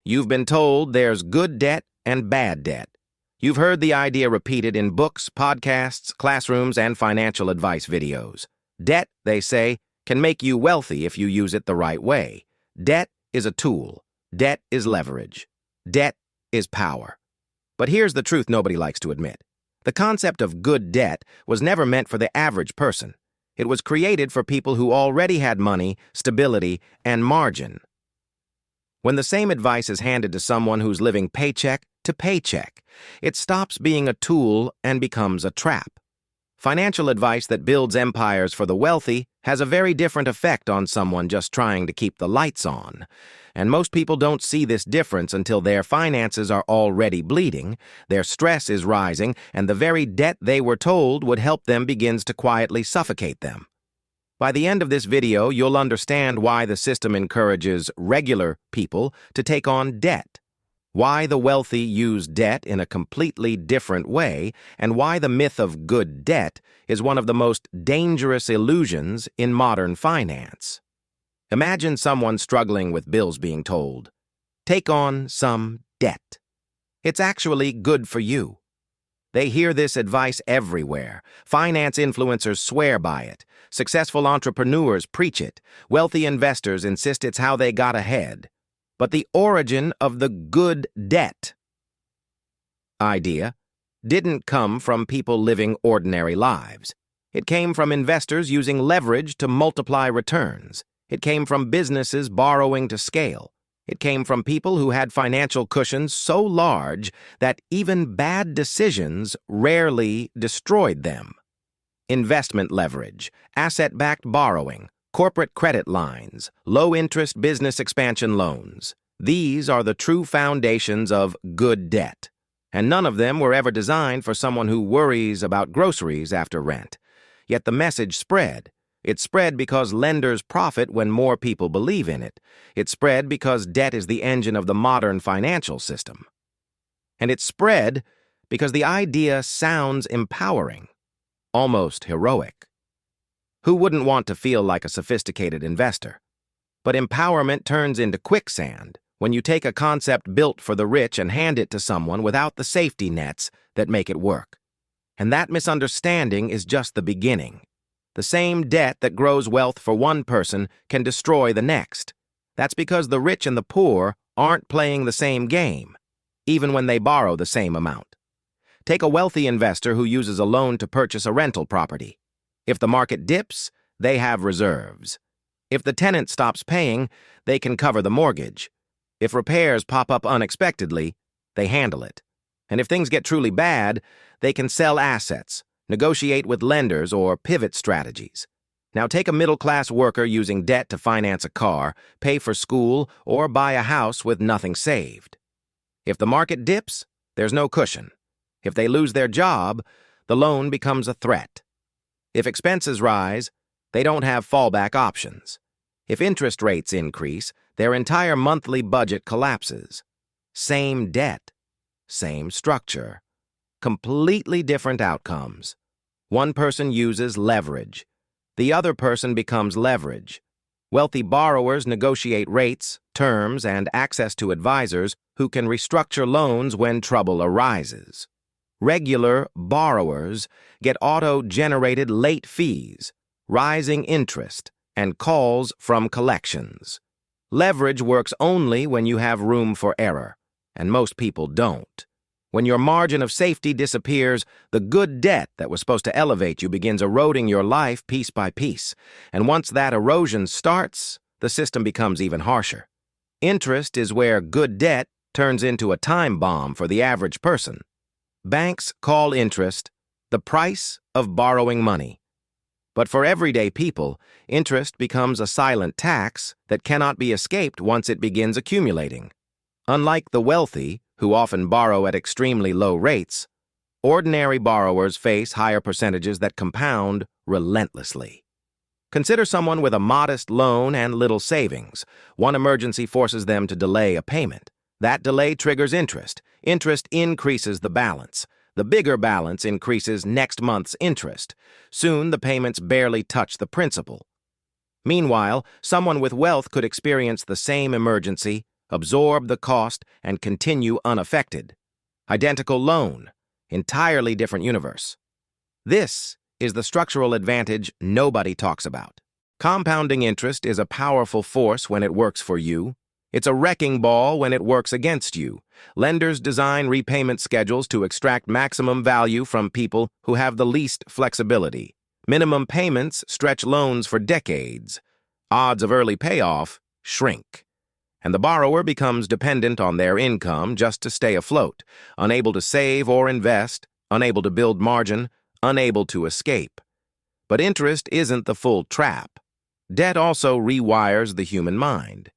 You've been told there's good debt and bad debt. You've heard the idea repeated in books, podcasts, classrooms, and financial advice videos. Debt, they say, can make you wealthy if you use it the right way. Debt is a tool. Debt is leverage. Debt is power. But here's the truth nobody likes to admit. The concept of good debt was never meant for the average person. It was created for people who already had money, stability, and margin. When the same advice is handed to someone who's living paycheck to paycheck, it stops being a tool and becomes a trap. Financial advice that builds empires for the wealthy has a very different effect on someone just trying to keep the lights on. And most people don't see this difference until their finances are already bleeding, their stress is rising, and the very debt they were told would help them begins to quietly suffocate them. By the end of this video, you'll understand why the system encourages regular people to take on debt, why the wealthy use debt in a completely different way, and why the myth of good debt is one of the most dangerous illusions in modern finance. Imagine someone struggling with bills being told, "Take on some debt." It's actually good for you. They hear this advice everywhere. Finance influencers swear by it. Successful entrepreneurs preach it. Wealthy investors insist it's how they got ahead. But the origin of the good debt idea didn't come from people living ordinary lives. It came from investors using leverage to multiply returns. It came from businesses borrowing to scale. It came from people who had financial cushions so large that even bad decisions rarely destroyed them. Investment leverage, asset-backed borrowing, corporate credit lines, low-interest business expansion loans. These are the true foundations of good debt. And none of them were ever designed for someone who worries about groceries after rent. Yet the message spread. It spread because lenders profit when more people believe in it. It spread because debt is the engine of the modern financial system. And it spread because the idea sounds empowering, almost heroic. Who wouldn't want to feel like a sophisticated investor? But empowerment turns into quicksand when you take a concept built for the rich and hand it to someone without the safety nets that make it work. And that misunderstanding is just the beginning. The same debt that grows wealth for one person can destroy the next. That's because the rich and the poor aren't playing the same game, even when they borrow the same amount. Take a wealthy investor who uses a loan to purchase a rental property. If the market dips, they have reserves. If the tenant stops paying, they can cover the mortgage. If repairs pop up unexpectedly, they handle it. And if things get truly bad, they can sell assets, negotiate with lenders, or pivot strategies. Now take a middle-class worker using debt to finance a car, pay for school, or buy a house with nothing saved. If the market dips, there's no cushion. If they lose their job, the loan becomes a threat. If expenses rise, they don't have fallback options. If interest rates increase, their entire monthly budget collapses. Same debt, same structure, completely different outcomes. One person uses leverage. The other person becomes leverage. Wealthy borrowers negotiate rates, terms, and access to advisors who can restructure loans when trouble arises. Regular borrowers get auto-generated late fees, rising interest, and calls from collections. Leverage works only when you have room for error, and most people don't. When your margin of safety disappears, the good debt that was supposed to elevate you begins eroding your life piece by piece. And once that erosion starts, the system becomes even harsher. Interest is where good debt turns into a time bomb for the average person. Banks call interest the price of borrowing money. But for everyday people, interest becomes a silent tax that cannot be escaped once it begins accumulating. Unlike the wealthy, who often borrow at extremely low rates, ordinary borrowers face higher percentages that compound relentlessly. Consider someone with a modest loan and little savings. One emergency forces them to delay a payment. That delay triggers interest. Interest increases the balance. The bigger balance increases next month's interest. Soon, the payments barely touch the principal. Meanwhile, someone with wealth could experience the same emergency absorb the cost, and continue unaffected. Identical loan, entirely different universe. This is the structural advantage nobody talks about. Compounding interest is a powerful force when it works for you. It's a wrecking ball when it works against you. Lenders design repayment schedules to extract maximum value from people who have the least flexibility. Minimum payments stretch loans for decades. Odds of early payoff shrink. And the borrower becomes dependent on their income just to stay afloat, unable to save or invest, unable to build margin, unable to escape. But interest isn't the full trap. Debt also rewires the human mind.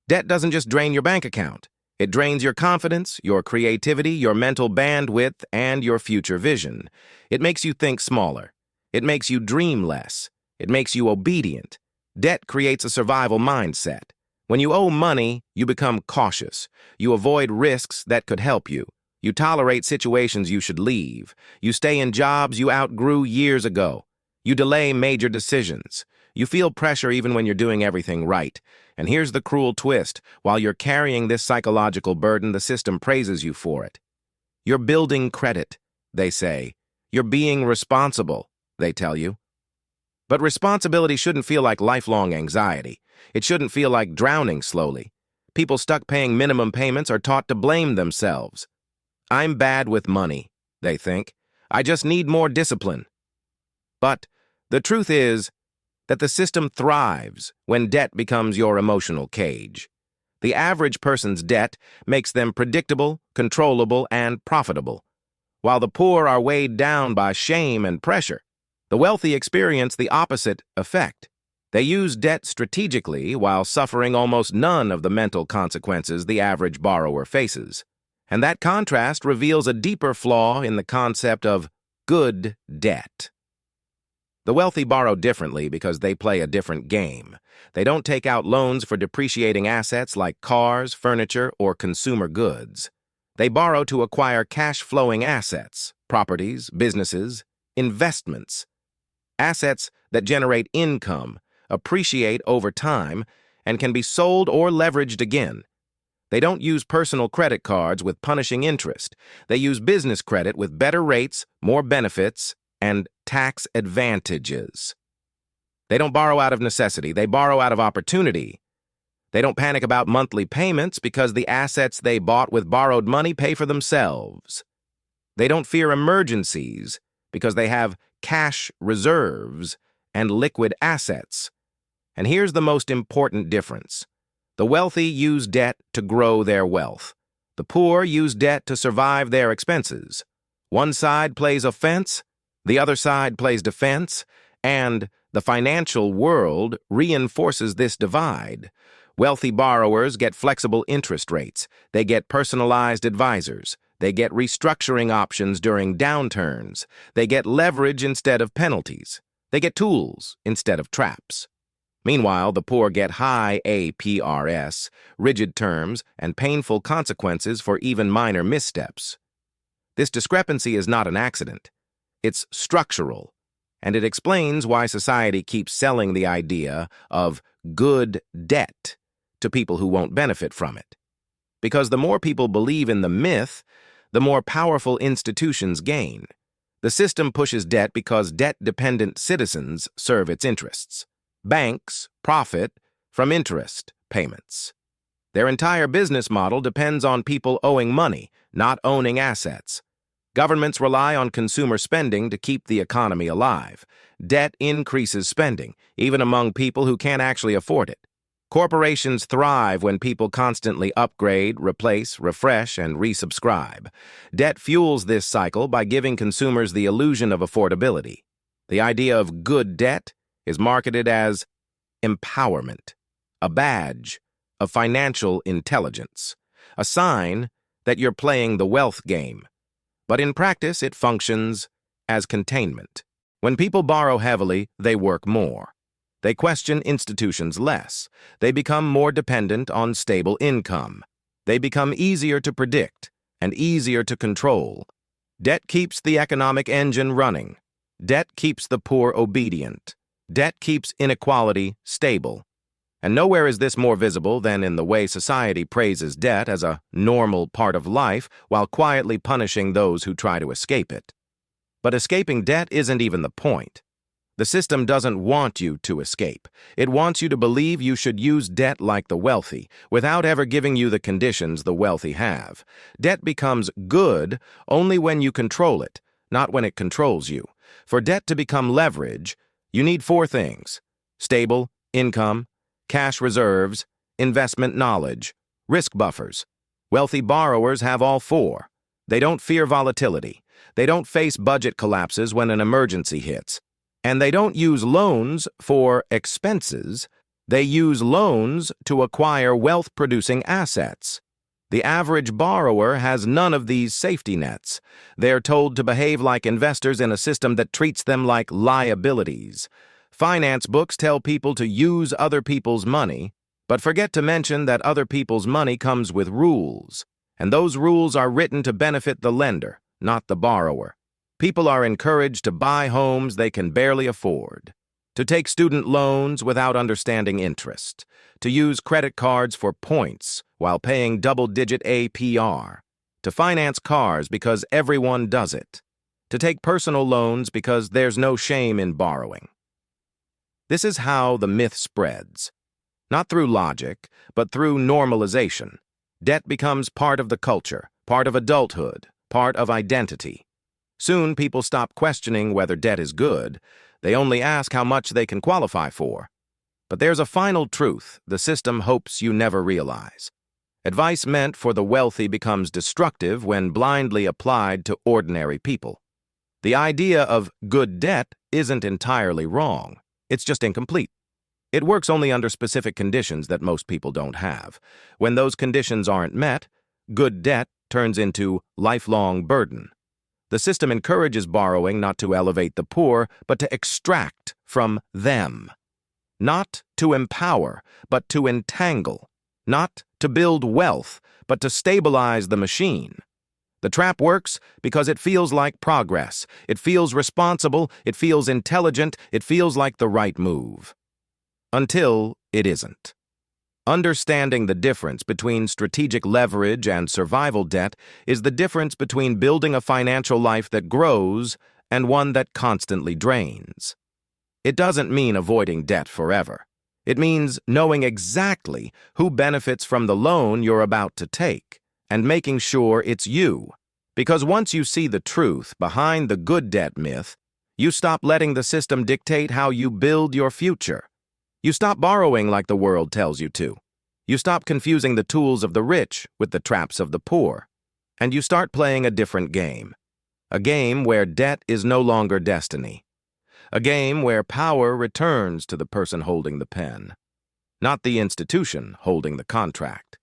Debt doesn't just drain your bank account. It drains your confidence, your creativity, your mental bandwidth, and your future vision. It makes you think smaller. It makes you dream less. It makes you obedient. Debt creates a survival mindset. When you owe money, you become cautious. You avoid risks that could help you. You tolerate situations you should leave. You stay in jobs you outgrew years ago. You delay major decisions. You feel pressure even when you're doing everything right. And here's the cruel twist. While you're carrying this psychological burden, the system praises you for it. You're building credit, they say. You're being responsible, they tell you. But responsibility shouldn't feel like lifelong anxiety. It shouldn't feel like drowning slowly. People stuck paying minimum payments are taught to blame themselves. I'm bad with money, they think. I just need more discipline. But the truth is that the system thrives when debt becomes your emotional cage. The average person's debt makes them predictable, controllable, and profitable. While the poor are weighed down by shame and pressure, the wealthy experience the opposite effect. They use debt strategically while suffering almost none of the mental consequences the average borrower faces. And that contrast reveals a deeper flaw in the concept of good debt. The wealthy borrow differently because they play a different game. They don't take out loans for depreciating assets like cars, furniture, or consumer goods. They borrow to acquire cash-flowing assets, properties, businesses, investments. Assets that generate income, appreciate over time, and can be sold or leveraged again. They don't use personal credit cards with punishing interest. They use business credit with better rates, more benefits, and tax advantages. They don't borrow out of necessity. They borrow out of opportunity. They don't panic about monthly payments because the assets they bought with borrowed money pay for themselves. They don't fear emergencies because they have cash reserves and liquid assets. And here's the most important difference. The wealthy use debt to grow their wealth. The poor use debt to survive their expenses. One side plays offense, the other side plays defense, and the financial world reinforces this divide. Wealthy borrowers get flexible interest rates. They get personalized advisors. They get restructuring options during downturns. They get leverage instead of penalties. They get tools instead of traps. Meanwhile, the poor get high APRs, rigid terms, and painful consequences for even minor missteps. This discrepancy is not an accident. It's structural, and it explains why society keeps selling the idea of good debt to people who won't benefit from it. Because the more people believe in the myth, the more powerful institutions gain. The system pushes debt because debt-dependent citizens serve its interests. Banks profit from interest payments. Their entire business model depends on people owing money, not owning assets. Governments rely on consumer spending to keep the economy alive. Debt increases spending, even among people who can't actually afford it. Corporations thrive when people constantly upgrade, replace, refresh, and resubscribe. Debt fuels this cycle by giving consumers the illusion of affordability. The idea of good debt is marketed as empowerment, a badge of financial intelligence, a sign that you're playing the wealth game. But in practice, it functions as containment. When people borrow heavily, they work more. They question institutions less. They become more dependent on stable income. They become easier to predict and easier to control. Debt keeps the economic engine running. Debt keeps the poor obedient. Debt keeps inequality stable. And nowhere is this more visible than in the way society praises debt as a normal part of life while quietly punishing those who try to escape it. But escaping debt isn't even the point. The system doesn't want you to escape. It wants you to believe you should use debt like the wealthy, without ever giving you the conditions the wealthy have. Debt becomes good only when you control it, not when it controls you. For debt to become leverage, you need 4 things: stable income, cash reserves, investment knowledge, risk buffers. Wealthy borrowers have all 4. They don't fear volatility. They don't face budget collapses when an emergency hits. And they don't use loans for expenses. They use loans to acquire wealth-producing assets. The average borrower has none of these safety nets. They're told to behave like investors in a system that treats them like liabilities. Finance books tell people to use other people's money, but forget to mention that other people's money comes with rules, and those rules are written to benefit the lender, not the borrower. People are encouraged to buy homes they can barely afford, to take student loans without understanding interest, to use credit cards for points while paying double-digit APR, to finance cars because everyone does it, to take personal loans because there's no shame in borrowing. This is how the myth spreads. Not through logic, but through normalization. Debt becomes part of the culture, part of adulthood, part of identity. Soon people stop questioning whether debt is good. They only ask how much they can qualify for. But there's a final truth the system hopes you never realize. Advice meant for the wealthy becomes destructive when blindly applied to ordinary people. The idea of good debt isn't entirely wrong. It's just incomplete. It works only under specific conditions that most people don't have. When those conditions aren't met, good debt turns into lifelong burden. The system encourages borrowing not to elevate the poor, but to extract from them. Not to empower, but to entangle. Not to build wealth, but to stabilize the machine. The trap works because it feels like progress. It feels responsible. It feels intelligent. It feels like the right move. Until it isn't. Understanding the difference between strategic leverage and survival debt is the difference between building a financial life that grows and one that constantly drains. It doesn't mean avoiding debt forever. It means knowing exactly who benefits from the loan you're about to take and making sure it's you. Because once you see the truth behind the good debt myth, you stop letting the system dictate how you build your future. You stop borrowing like the world tells you to. You stop confusing the tools of the rich with the traps of the poor. And you start playing a different game. A game where debt is no longer destiny. A game where power returns to the person holding the pen, not the institution holding the contract.